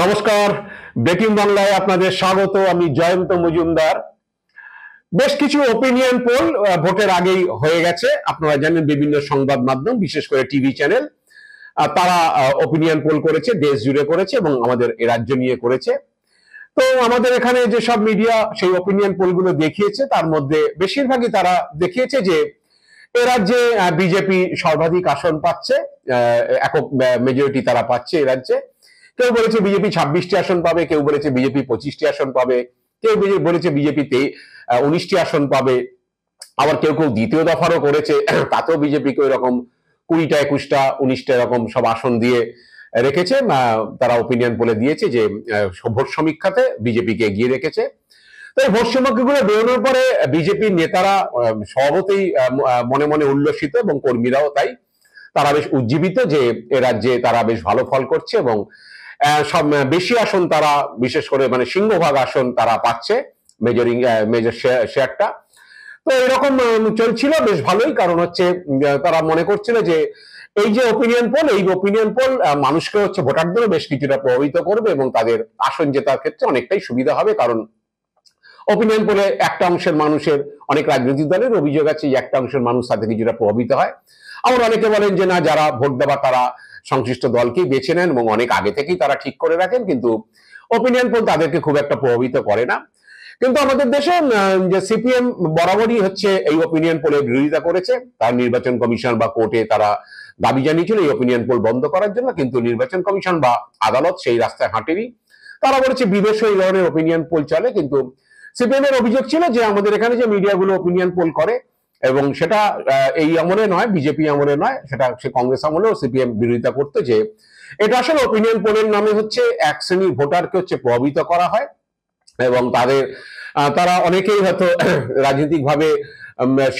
নমস্কার, ব্রেকিং বাংলায় আপনাদের স্বাগত। আমি জয়ন্ত মজুমদার। বেশ কিছু ওপিনিয়ন পোল ভোটের আগেই হয়ে গেছে। আপনারা জানেন বিভিন্ন সংবাদ মাধ্যম, বিশেষ করে টিভি চ্যানেল, তারা ওপিনিয়ন পোল করেছে, দেশ জুড়ে করেছে এবং আমাদের এ রাজ্য নিয়ে করেছে। তো আমাদের এখানে যেসব মিডিয়া সেই ওপিনিয়ন পোলগুলো দেখিয়েছে, তার মধ্যে বেশিরভাগই তারা দেখিয়েছে যে এ রাজ্যে বিজেপি সর্বাধিক আসন পাচ্ছে, একক মেজরিটি তারা পাচ্ছে এ রাজ্যে। কেউ বলেছে বিজেপি 26টি আসন পাবে, কেউ বলেছে বিজেপি 25টি আসন পাবে, কেউ বলেছে বিজেপিতে 19টি আসন পাবে, আবার কেউ কেউ দ্বিতীয় দফারও করেছে, তাতেও বিজেপিকে ওই রকম 20টা 21টা 19টা এরকম সব আসন দিয়ে রেখেছে। তারা ওপিনিয়ন বলে দিয়েছে যে ভোট সমীক্ষাতে বিজেপিকে এগিয়ে রেখেছে। তো এই ভোট সমীক্ষাগুলো বেরোনোর পরে বিজেপির নেতারা স্বভাবতই মনে মনে উল্লসিত এবং কর্মীরাও তাই। তারা বেশ উজ্জীবিত যে এ রাজ্যে তারা বেশ ভালো ফল করছে এবং সব বেশি আসন তারা, বিশেষ করে মানে সিংহভাগ আসন তারা পাচ্ছে, মেজর শেয়ারটা। তো এরকম চলছিল বেশ ভালোই, কারণ হচ্ছে তারা মনে করছিল যে এই যে ওপিনিয়ন পোল, এই ওপিনিয়ন পোল মানুষকে হচ্ছে ভোটারদেরও বেশ কিছুটা প্রভাবিত করবে এবং তাদের আসন জেতার ক্ষেত্রে অনেকটাই সুবিধা হবে। কারণ ওপিনিয়ন পোলে একটা অংশের মানুষের, অনেক রাজনৈতিক দলের অভিযোগ আছে যে একটা অংশের মানুষ তাতে কিছুটা প্রভাবিত হয়। আবার অনেকে বলেন যে না, যারা ভোট দেবা তারা সংশ্লিষ্ট দলকেই বেছে নেন এবং অনেক আগে থেকেই তারা ঠিক করে রাখেন, কিন্তু ওপিনিয়ন পোল তাদেরকে খুব একটা প্রভাবিত করে না। কিন্তু আমাদের দেশে যে সিপিএম বরাবরই হচ্ছে এই ওপিনিয়ন পোলের বিরোধিতা করেছে। তার নির্বাচন কমিশন বা কোর্টে তারা দাবি জানিয়েছিল এই ওপিনিয়ন পোল বন্ধ করার জন্য, কিন্তু নির্বাচন কমিশন বা আদালত সেই রাস্তায় হাঁটেনি। তারা বলেছে বিদেশে এই ধরনের ওপিনিয়ন পোল চলে, কিন্তু সিপিএম এর অভিযোগ ছিল যে আমাদের এখানে যে মিডিয়াগুলো ওপিনিয়ন পোল করে, এবং সেটা এই আমলে নয়, বিজেপি আমলে নয়, সেটা সে কংগ্রেস আমলেও সিপিএম বিরোধিতা করতো, যে এটা আসলে ওপিনিয়ন পোলের নামে হচ্ছে এক শ্রেণীর ভোটারকে হচ্ছে প্রভাবিত করা হয় এবং তারা অনেকেই হয়তো রাজনৈতিকভাবে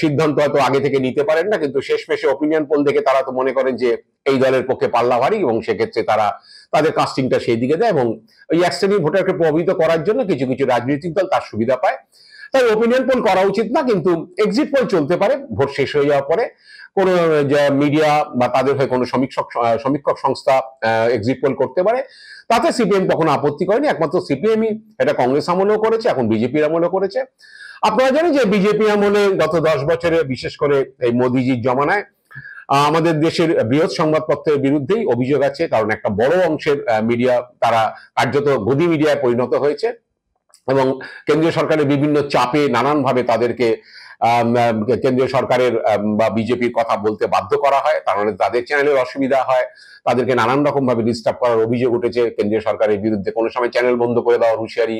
সিদ্ধান্ত হয়তো আগে থেকে নিতে পারেন না, কিন্তু শেষমেশে ওপিনিয়ন পোল দেখে তারা তো মনে করেন যে এই দলের পক্ষে পাল্লা ভারী এবং সেক্ষেত্রে তারা তাদের কাস্টিংটা সেই দিকে দেয় এবং ওই এক শ্রেণীর ভোটারকে প্রভাবিত করার জন্য কিছু কিছু রাজনৈতিক দল তার সুবিধা পায়। তাই ওপিনিয়ন পোল করা উচিত না, কিন্তু এক্সিট পোল চলতে পারে ভোট শেষ হয়ে যাওয়ার পরে। কোন মিডিয়া বা তাদের হয়ে কোনো সমীক্ষক সংস্থা এক্সিট পোল করতে পারে, তাতে সিপিএম কখনো আপত্তি করেনি। একমাত্র সিপিএমই এটা কংগ্রেস আমলেও করেছে, এখন বিজেপির আমলেও করেছে। আপনারা জানেন যে বিজেপি আমলে গত 10 বছরে, বিশেষ করে এই মোদিজির জমানায়, আমাদের দেশের বৃহৎ সংবাদপত্রের বিরুদ্ধেই অভিযোগ আছে, কারণ একটা বড় অংশের মিডিয়া তারা কার্যত গদি মিডিয়ায় পরিণত হয়েছে এবং কেন্দ্রীয় সরকারের বিভিন্ন চাপে নানানভাবে তাদেরকে কেন্দ্রীয় সরকারের বা বিজেপির কথা বলতে বাধ্য করা হয়, তার মানে তাদের চ্যানেলের অসুবিধা হয়, তাদেরকে নানান রকম ভাবে ডিস্টার্ব করার অভিযোগ উঠেছে কেন্দ্রীয় সরকারের বিরুদ্ধে। কোনো সময় চ্যানেল বন্ধ করে দেওয়ার হুঁশিয়ারি,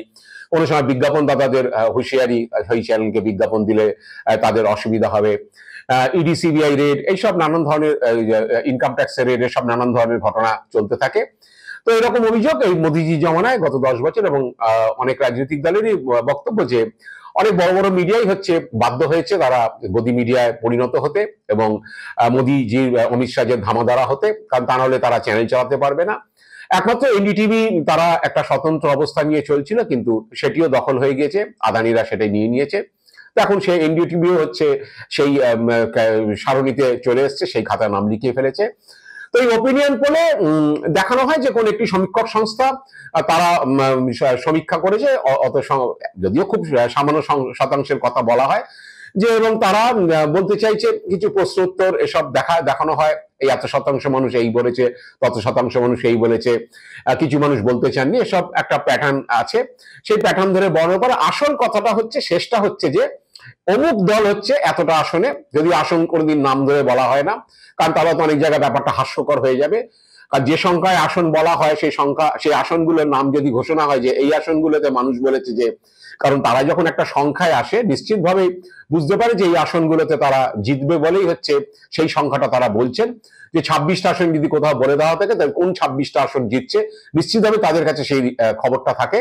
কোনো সময় বিজ্ঞাপনদাতাদের হুঁশিয়ারি, সেই চ্যানেলকে বিজ্ঞাপন দিলে তাদের অসুবিধা হবে, ইডি সিবিআই রেড, এইসব নানান ধরনের, ইনকাম ট্যাক্সের রেড, এসব নানান ধরনের ঘটনা চলতে থাকে। তো এরকম অভিযোগ এই মোদিজি জমানায় গত 10 বছর, এবং অনেক রাজনৈতিক দলেরই বক্তব্য যে অনেক বড় বড় মিডিয়াই হচ্ছে বাধ্য হয়েছে তারা গদি মিডিয়ায় পরিণত হতে এবং মোদিজির, অমিত শাহের ধামাধারা হতে, কারণ তা নাহলে তারা চ্যানেল চালাতে পারবে না। একমাত্র এনডিটিভি তারা একটা স্বতন্ত্র অবস্থা নিয়ে চলছিল, কিন্তু সেটিও দখল হয়ে গিয়েছে, আদানিরা সেটাই নিয়ে নিয়েছে। তো এখন সেই এনডিটিভিও হচ্ছে সেই সারণীতে চলে এসছে, সেই খাতায় নাম লিখিয়ে ফেলেছে। তো এই ওপিনিয়ন পোলে দেখানো হয় যে কোন একটি সমীক্ষক সংস্থা তারা সমীক্ষা করেছে, অত যদিও খুব সামান্য শতাংশের কথা বলা হয়, যে এবং তারা বলতে চাইছে কিছু প্রশ্ন উত্তর এসব দেখানো হয়, এই এত শতাংশ মানুষ এই বলেছে, তত শতাংশ মানুষ এই বলেছে, কিছু মানুষ বলতে চাননি, এসব একটা প্যাটার্ন আছে। সেই প্যাটার্ন ধরে বর্ণনা করা। আসল কথাটা হচ্ছে, শেষটা হচ্ছে যে অমুক দল হচ্ছে এতটা আসনে, যদি আসন কোনোদিন নাম ধরে বলা হয় না, কারণ তারা তো অনেক জায়গায় ব্যাপারটা হাস্যকর হয়ে যাবে। আর যে সংখ্যায় আসন বলা হয় সেই আসনগুলোর নাম যদি ঘোষণা হয় যে এই আসনগুলোতে মানুষ বলেছে যে, কারণ তারা যখন একটা সংখ্যায় আসে নিশ্চিতভাবে বুঝতে পারে যে এই আসনগুলোতে তারা জিতবে বলেই হচ্ছে সেই সংখ্যাটা তারা বলছেন। যে 26টা আসন যদি কোথাও বলে দেওয়া থাকে, তাহলে কোন 26টা আসন জিতছে নিশ্চিতভাবে তাদের কাছে সেই খবরটা থাকে,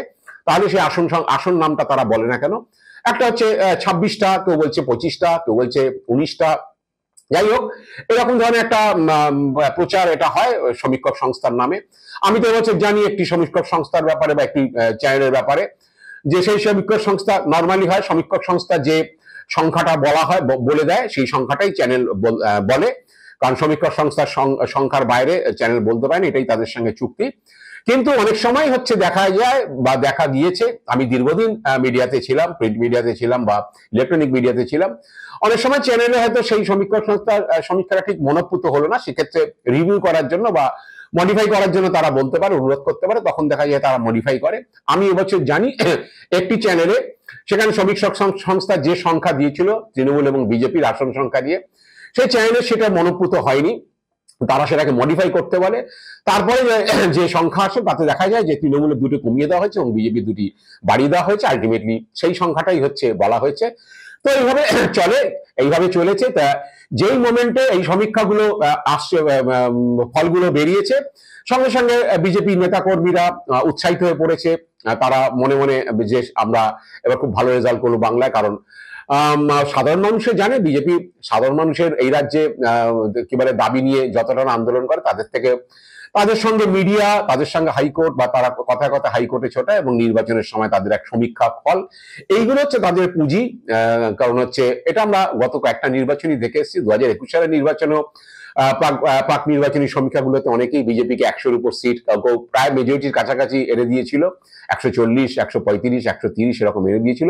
তাহলে সেই আসন নামটা তারা বলে না কেন। একটা হচ্ছে 26টা, কেউ বলছে 25টা, কেউ বলছে 19টা, যাই হোক এরকম ধরনের একটা প্রচার এটা হয় সমীক্ষক সংস্থার নামে। আমি তো এবছর জানি একটি সমীক্ষক সংস্থার ব্যাপারে বা একটি চ্যানেলের ব্যাপারে, যে সেই সমীক্ষক সংস্থা নর্মালি হয়, সমীক্ষক সংস্থা যে সংখ্যাটা বলা হয় বলে দেয়, সেই সংখ্যাটাই চ্যানেল বলে, কারণ সমীক্ষক সংস্থার সংখ্যার বাইরে চ্যানেল বলতে পারে না, এটাই তাদের সঙ্গে চুক্তি। কিন্তু অনেক সময় হচ্ছে দেখা যায় বা দেখা গিয়েছে, আমি দীর্ঘদিন মিডিয়াতে ছিলাম, প্রিন্ট মিডিয়াতে ছিলাম বা ইলেকট্রনিক মিডিয়াতে ছিলাম, অনেক সময় চ্যানেলে হয়তো সেই সমীক্ষা সংস্থার সমীক্ষাটা ঠিক মনোপুত হলো না, সেক্ষেত্রে রিভিউ করার জন্য বা মডিফাই করার জন্য তারা বলতে পারে, অনুরোধ করতে পারে, তখন দেখা যায় তারা মডিফাই করে। আমি এবছর জানি একটি চ্যানেলে সেখানে সমীক্ষক সংস্থা যে সংখ্যা দিয়েছিল তৃণমূল এবং বিজেপির আসন সংখ্যা দিয়ে, সেই চ্যানেলে সেটা মনোপুত হয়নি, তারা সেটাকে মডিফাই করতে বলে। তারপরে যে সংখ্যা আসে তাতে দেখা যায় যে তৃণমূলের দুটো কমিয়ে দেওয়া হয়েছে এবং বিজেপির দুটি বাড়িয়ে দেওয়া হয়েছে, আলটিমেটলি সেই সংখ্যাটাই হচ্ছে বলা হয়েছে। তো এইভাবে চলে, এইভাবে চলেছে। তা যেই মোমেন্টে এই সমীক্ষাগুলো আসছে, ফলগুলো বেরিয়েছে, সঙ্গে সঙ্গে বিজেপি নেতাকর্মীরা উৎসাহিত হয়ে পড়েছে। তারা মনে মনে যে আমরা এবার খুব ভালো রেজাল্ট করলো বাংলায়, কারণ সাধারণ মানুষে জানে বিজেপি সাধারণ মানুষের এই রাজ্যে কি বলে দাবি নিয়ে যতটা আন্দোলন করে, তাদের থেকে তাদের সঙ্গে মিডিয়া, তাদের সঙ্গে হাইকোর্ট, বা তারা কথায় কথায় হাইকোর্টে ছোটা, এবং নির্বাচনের সময় তাদের এক সমীক্ষা ফল, এইগুলো হচ্ছে তাদের পুঁজি। কারণ হচ্ছে এটা আমরা গত কয়েকটা নির্বাচনই দেখে এসেছি। 2021 সালের নির্বাচনও প্রাক নির্বাচনী সমীক্ষাগুলোতে অনেকেই বিজেপিকে 100-র উপর সিট, প্রায় মেজরিটির কাছাকাছি এনে দিয়েছিল, 140, 135, 130 এরকম এনে দিয়েছিল।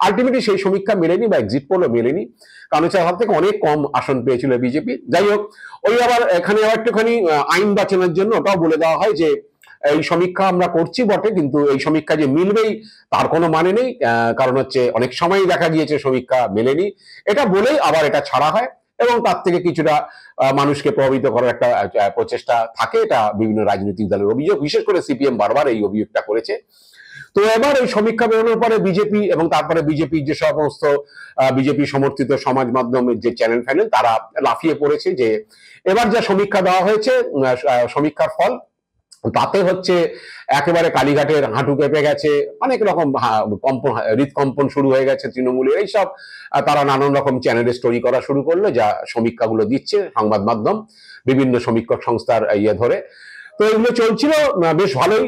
আলটিমেটলি সেই সমীক্ষা মেলেনি বা এক্সিট পোলও মেলেনি, কারণ হচ্ছে তার থেকে অনেক কম আসন পেয়েছিল বিজেপি। যাই হোক, ওই আবার এখানে আবার একটুখানি আইন বাঁচানোর জন্য ওটাও বলে দেওয়া হয় যে এই সমীক্ষা আমরা করছি বটে, কিন্তু এই সমীক্ষা যে মিলবেই তার কোনো মানে নেই, কারণ হচ্ছে অনেক সময় দেখা গিয়েছে সমীক্ষা মেলেনি, এটা বলেই আবার এটা ছাড়া হয়, এবং তার থেকে কিছুটা মানুষকে প্রভাবিত করার একটা প্রচেষ্টা থাকে। এটা বিভিন্ন রাজনৈতিক দলের অভিযোগ, বিশেষ করে সিপিএম বারবার এই অভিযোগটা করেছে। তো এবার এই সমীক্ষা বেরোনোর পরে বিজেপি এবং তারপরে বিজেপির যে সমস্ত বিজেপি সমর্থিত সমাজ মাধ্যমের যে চ্যানেল ফ্যানেল, তারা লাফিয়ে পড়েছে যে এবার যা সমীক্ষা দেওয়া হয়েছে, সমীক্ষার ফল, তাতে হচ্ছে একেবারে কালীঘাটের হাঁটু কেঁপে গেছে, অনেক রকম কম্পন, হৃদকম্পন শুরু হয়ে গেছে তৃণমূলের। এইসব তারা নানান রকম চ্যানেলে স্টোরি করা শুরু করলো, যা সমীক্ষাগুলো দিচ্ছে সংবাদ মাধ্যম, বিভিন্ন সমীক্ষক সংস্থার ইয়ে ধরে। তো এগুলো চলছিল বেশ ভালোই,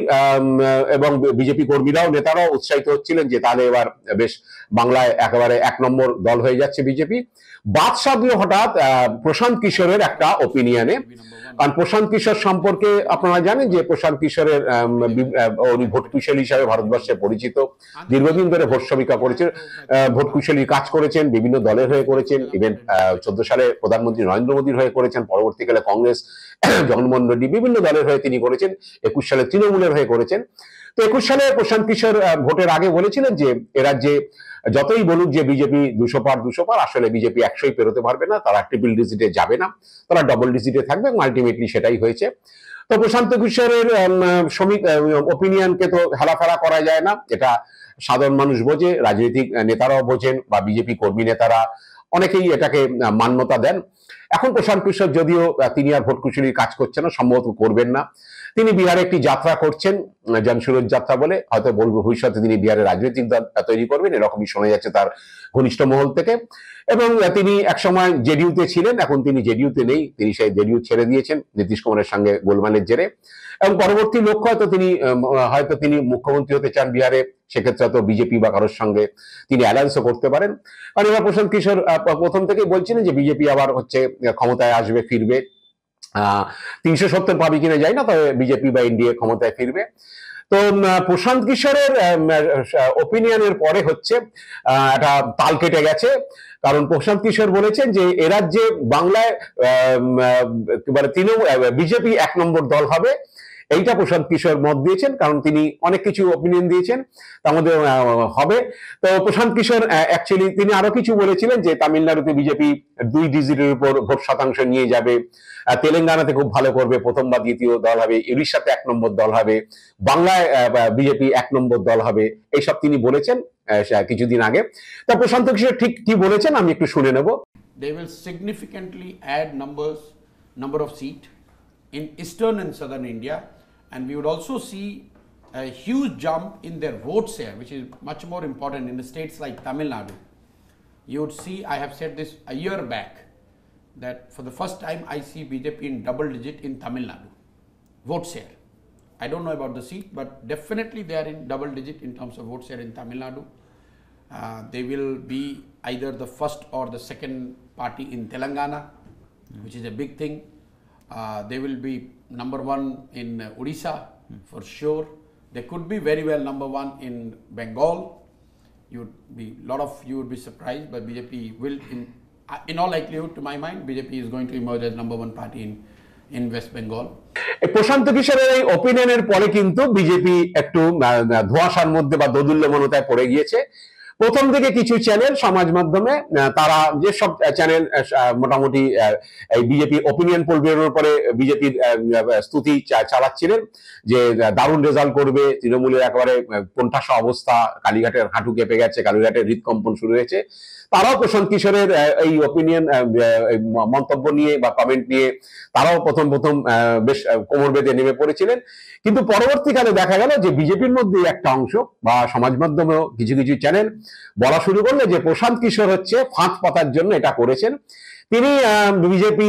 এবং বিজেপি কর্মীরাও, নেতারাও উৎসাহিত হচ্ছিলেন যে তাহলে এবার বেশ বাংলায় একেবারে 1 নম্বর দল হয়ে যাচ্ছে বিজেপি। বাদ সাধলো হঠাৎ প্রশান্ত কিশোরের একটা ওপিনিয়নে। কারণ প্রশান্ত কিশোর সম্পর্কে আপনারা জানেন যে প্রশান্ত কিশোরের উনি ভোট কুশলী হিসাবে ভারতবর্ষে পরিচিত, দীর্ঘদিন ধরে ভোট সমীক্ষা করেছেন, ভোট কুশলী কাজ করেছেন, বিভিন্ন দলের হয়ে করেছেন, ইভেন 14 সালে প্রধানমন্ত্রী নরেন্দ্র মোদীর হয়ে করেছেন, পরবর্তীকালে কংগ্রেস, জগনমোহন রেড্ডি, বিভিন্ন দলের হয়ে তিনি করেছেন, 21 সালে তৃণমূলের হয়ে করেছেন। তো 21 সালে প্রশান্ত কিশোর ভোটের আগে বলেছিলেন যে এ রাজ্যে যতই বলুক যে বিজেপি 200 পার, আসলে বিজেপি 100ই পেরোতে পারবে না, তারা ট্রিপল ডিজিটে যাবে না, তারা ডবল ডিজিটে থাকবে, এবং আলটিমেটলি সেটাই হয়েছে। তো প্রশান্ত কিশোরের ওপিনিয়নকে তো হেলাফেলা করা যায় না, এটা সাধারণ মানুষ বোঝে, রাজনৈতিক নেতারাও বোঝেন, বা বিজেপি কর্মী নেতারা অনেকেই এটাকে মান্যতা দেন। এখন প্রশান্ত কিশোর যদিও তিনি আর ভোট কুশলীর কাজ করছেন না, সম্ভবত করবেন না, তিনি বিহারে একটি যাত্রা করছেন, জনসুরজ যাত্রা বলে, হয়তো ভবিষ্যতে তিনি বিহারে রাজনৈতিক দল তৈরি করবেন, এরকমই শোনা যাচ্ছে তার ঘনিষ্ঠ মহল থেকে। এবং তিনি একসময় জেডিইউতে ছিলেন, এখন তিনি জেডিইউতে নেই, তিনি সেই জেডিইউ ছেড়ে দিয়েছেন নীতিশ কুমারের সঙ্গে গোলমালের জেরে। এবং পরবর্তী লক্ষ্য হয়তো তিনি মুখ্যমন্ত্রী হতে চান বিহারে, সেক্ষেত্রে হয়তো বিজেপি বা কারোর সঙ্গে তিনি অ্যালায়েন্সও করতে পারেন। কারণ এবার প্রশান্ত কিশোর প্রথম থেকেই বলছিলেন যে বিজেপি আবার হচ্ছে ক্ষমতায় আসবে, ফিরবে, 370 পাবে কিনা যায় না, তবে বিজেপি বা এনডিএ ক্ষমতায় ফিরবে। তো প্রশান্ত কিশোরের ওপিনিয়নের পরে হচ্ছে একটা তাল কেটে গেছে, কারণ প্রশান্ত কিশোর বলেছেন যে এ রাজ্যে বাংলায় তৃণমূল, বিজেপি 1 নম্বর দল হবে, এইটা প্রশান্ত কিশোর মত দিয়েছেন, কারণ তিনি অনেক কিছু ওপিনিয়ন দিয়েছেন, তার মধ্যে হবে। তো প্রশান্ত কিশোর অ্যাকচুয়ালি তিনি আরো কিছু বলেছিলেন যে তামিলনাড়ুতে বিজেপি 2 ডিজিটের উপর ভোট শতাংশ নিয়ে যাবে, তেলেঙ্গানাতে খুব ভালো করবে, প্রথম বা দ্বিতীয় দল হবে, উড়িষ্যাতে 1 নম্বর দল হবে, বাংলায় বিজেপি 1 নম্বর দল হবে, এইসব তিনি বলেছেন কিছুদিন আগে। তা প্রশান্ত কিশোর ঠিক কি বলেছেন আমি একটু শুনে নেব। They will significantly add number of seat in eastern and southern India, and we would also see a huge jump in their vote share, which is much more important in the states like Tamil Nadu. You would see, I have said this a year back, that for the first time I see BJP in double digit in Tamil Nadu vote share. I don't know about the seat, but definitely they are in double digit in terms of vote share in Tamil Nadu. They will be either the first or the second party in Telangana, which is a big thing. They will be number 1 in Odisha, For sure, they could be very well number one in Bengal. You would be surprised, but BJP will, in all likelihood, to my mind, BJP is going to emerge as number one party in West Bengal. প্রশান্ত কিশোরের এই ওপিনিয়নের পরে কিন্তু BJP একটু ধোঁয়াশার মধ্যে বা দোদুল্যমানতায় পড়ে গিয়েছে। প্রথম থেকে কিছু চ্যানেল সমাজ মাধ্যমে তারা যে সব চ্যানেল মোটামুটি এই বিজেপি ওপিনিয়ন পোল বেরোনোর পরে বিজেপির স্তুতি চালাচ্ছিলেন যে দারুণ রেজাল্ট করবে, তৃণমূলের একেবারে কোণঠাসা অবস্থা, কালীঘাটের হাঁটু কেঁপে গেছে, কালীঘাটের হৃদকম্পন শুরু হয়েছে, তারাও প্রশান্ত কিশোরের এই ওপিনিয়ন মন্তব্য নিয়ে বা কমেন্ট নিয়ে তারাও প্রথম বেশ কোমর বেঁধে নেমে পড়েছিলেন। কিন্তু পরবর্তীকালে দেখা গেল যে বিজেপির মধ্যে একটা অংশ বা সমাজ মাধ্যমেও কিছু কিছু চ্যানেল বলা শুরু করলে যে প্রশান্ত কিশোর হচ্ছে ফাঁদ পাতার জন্য এটা করেছেন। তিনি বিজেপি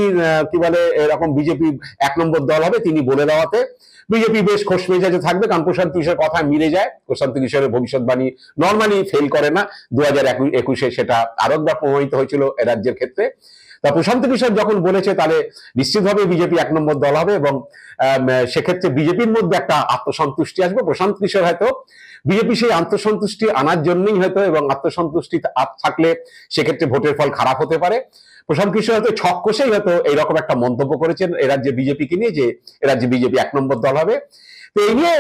কি বলে এরকম বিজেপি 1 নম্বর দল হবে তিনি বলে দেওয়াতে বিজেপি বেশ খোশ মেজাজে থাকবে, কারণ প্রশান্ত কিশোর কথা মিলে যায়। প্রশান্ত কিশোরের ভবিষ্যৎবাণী নর্মালি ফেল করে না, 2021-এ সেটা আরেকবার প্রমাণিত হয়েছিল এ রাজ্যের ক্ষেত্রে। তা প্রশান্ত কিশোর যখন বলেছে তাহলে নিশ্চিতভাবে বিজেপি 1 নম্বর দল হবে এবং সেক্ষেত্রে বিজেপির মধ্যে একটা আত্মসন্তুষ্টি আসবে। প্রশান্ত কিশোর হয়তো বিজেপি সেই আত্মসন্তুষ্টি আনার জন্যই হয়তো, এবং আত্মসন্তুষ্টি থাকলে সেক্ষেত্রে ভোটের ফল খারাপ হতে পারে, প্রশান্ত কিশোর হয়তো ছক কষেই হয়তো এইরকম একটা মন্তব্য করেছেন এ রাজ্যে বিজেপিকে নিয়ে যে এ রাজ্যে বিজেপি 1 নম্বর দল হবে। তো এই নিয়ে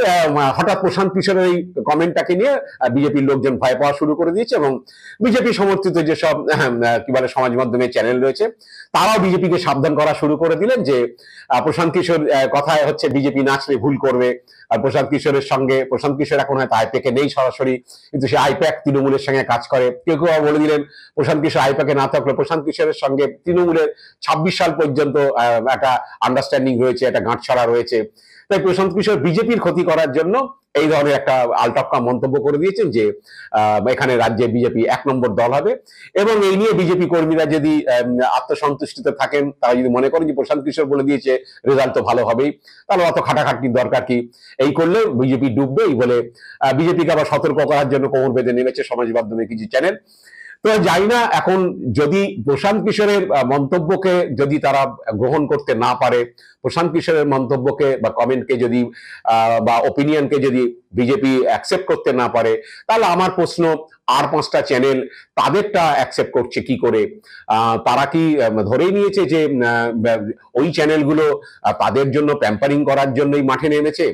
হঠাৎ প্রশান্ত কিশোরের এই কমেন্টটাকে নিয়ে বিজেপির লোকজন ভয় পাওয়া শুরু করে দিয়েছে এবং বিজেপি সমর্থিত যেসব কি বলে সমাজ মাধ্যমে চ্যানেল রয়েছে তারাও বিজেপিকে সাবধান করা শুরু করে দিলেন যে প্রশান্ত কিশোর কথায় হচ্ছে বিজেপি নাচলে ভুল করবে। আর প্রশান্ত কিশোর এখন হয়তো আইপ্যাকে নেই সরাসরি, কিন্তু সে আইপ্যাক তৃণমূলের সঙ্গে কাজ করে। কেউ বলে দিলেন প্রশান্ত কিশোর আইপ্যাকে না থাকলে প্রশান্ত কিশোরের সঙ্গে তৃণমূলের 26 সাল পর্যন্ত একটা আন্ডারস্ট্যান্ডিং রয়েছে, একটা গাঁটছড়া রয়েছে। তাই প্রশান্ত কিশোর বিজেপির ক্ষতি করার জন্য এই ধরনের একটা আলটপকা মন্তব্য করে দিয়েছেন যে এখানে রাজ্যে বিজেপি 1 নম্বর দল হবে। এবং এই নিয়ে বিজেপি কর্মীরা যদি আত্মসন্তুষ্টিতে থাকেন, তারা যদি মনে করেন যে প্রশান্ত কিশোর বলে দিয়েছে রেজাল্ট তো ভালো হবেই, তাহলে অত খাটাখাটির দরকার কি, এই করলে বিজেপি ডুববে, এই বলে বিজেপিকে আবার সতর্ক করার জন্য কোমর বেঁধে নেমেছে সমাজ মাধ্যমে কিছু চ্যানেল। তো জানি না এখন যদি প্রশান্ত কিশোরের মন্তব্যকে যদি তারা গ্রহণ করতে না পারে, প্রশান্ত কিশোরের মন্তব্যকে বা কমেন্টকে যদি বা ওপিনিয়নকে যদি বিজেপি অ্যাকসেপ্ট করতে না পারে, তাহলে আমার প্রশ্ন আর 5টা চ্যানেল তাদেরটা অ্যাকসেপ্ট করছে কি করে? তারা কি ধরেই নিয়েছে যে ওই চ্যানেলগুলো তাদের জন্য প্যাম্পারিং করার জন্যই মাঠে নেমেছে,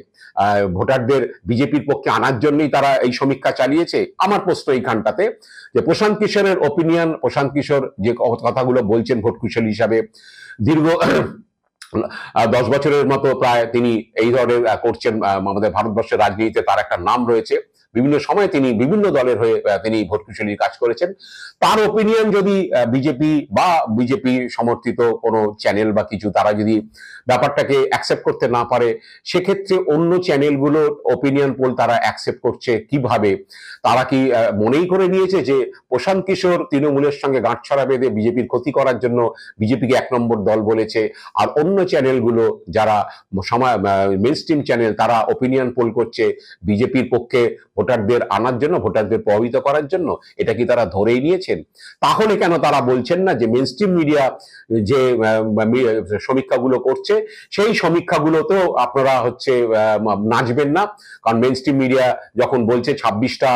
ভোটারদের বিজেপির পক্ষে আনার জন্যই তারা এই সমীক্ষা চালিয়েছে? আমার প্রশ্ন এইখানটাতে যে প্রশান্ত কিশোরের ওপিনিয়ন, প্রশান্ত কিশোর যে কথাগুলো বলছেন ভোট কুশলী হিসাবে, দীর্ঘ 10 বছরের মতো প্রায় তিনি এই ধরনের করছেন আমাদের ভারতবর্ষের রাজনীতিতে, তার একটা নাম রয়েছে, বিভিন্ন সময় তিনি বিভিন্ন দলের হয়ে তিনি ভোট কুশলীর কাজ করেছেন। তার ওপিনিয়ন যদি বিজেপি বা বিজেপি সমর্থিত কোনো চ্যানেল বা কিছু তারা যদি ব্যাপারটাকে অ্যাকসেপ্ট করতে না পারে, সেক্ষেত্রে অন্য চ্যানেলগুলোর ওপিনিয়ন পোল তারা অ্যাকসেপ্ট করছে কিভাবে? তারা কি মনেই করে নিয়েছে যে প্রশান্ত কিশোর তৃণমূলের সঙ্গে গাঁটছড়া বেঁধে বিজেপির ক্ষতি করার জন্য বিজেপিকে 1 নম্বর দল বলেছে, আর অন্য চ্যানেলগুলো যারা মেইনস্ট্রিম চ্যানেল তারা ওপিনিয়ন পোল করছে বিজেপির পক্ষে ভোটারদের আনার জন্য, ভোটারদের প্রভাবিত করার জন্য? এটা কি তারা ধরেই নিয়েছেন? তাহলে কেন তারা বলছেন না যে মেইনস্ট্রিম মিডিয়া যে সমীক্ষাগুলো করছে সেই সমীক্ষাগুলোতেও আপনারা হচ্ছে নাচবেন না? কারণ মেইনস্ট্রিম মিডিয়া যখন বলছে 26টা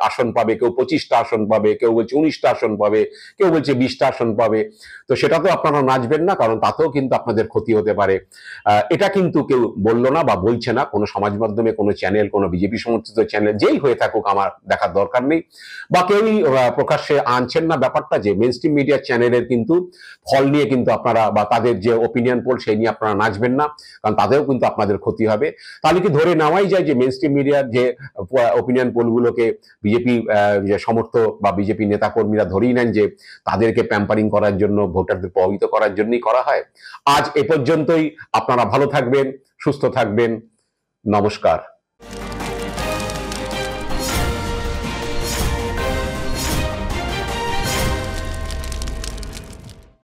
আসন পাবে, কেউ 25টা আসন পাবে, কেউ বলছে 19টা আসন পাবে, কেউ বলছে 20টা আসন পাবে, তো সেটা তো আপনারা নাচবেন না, কারণ তাতেও কিন্তু আপনাদের ক্ষতি হতে পারে। এটা কিন্তু কেউ বললো না বা বলছে না, কোনো সমাজ মাধ্যমে কোনো চ্যানেল, কোনো বিজেপি সমর্থিত চ্যানেল যেই হয়ে থাকুক আমার দেখার দরকার নেই, বা কেউই প্রকাশ্যে আনছেন না ব্যাপারটা যে মেইনস্ট্রিম মিডিয়া চ্যানেলের কিন্তু ফল নিয়ে কিন্তু আপনারা বা তাদের যে ওপিনিয়ন পোল সেই নিয়ে আপনারা নাচবেন না, কারণ তাদেরও কিন্তু আপনাদের ক্ষতি হবে। তাহলে কি ধরে নেওয়াই যায় যে মেইনস্ট্রিম মিডিয়ার যে ওপিনিয়ন পোলগুলোকে বিজেপি যে সমর্থক বা বিজেপি নেতাকর্মীরা ধরেই নেন যে তাদেরকে প্যাম্পারিং করার জন্য, ভোটারদের প্রভাবিত করার জন্যই করা হয়? আজ এ পর্যন্তই। আপনারা ভালো থাকবেন, সুস্থ থাকবেন, নমস্কার।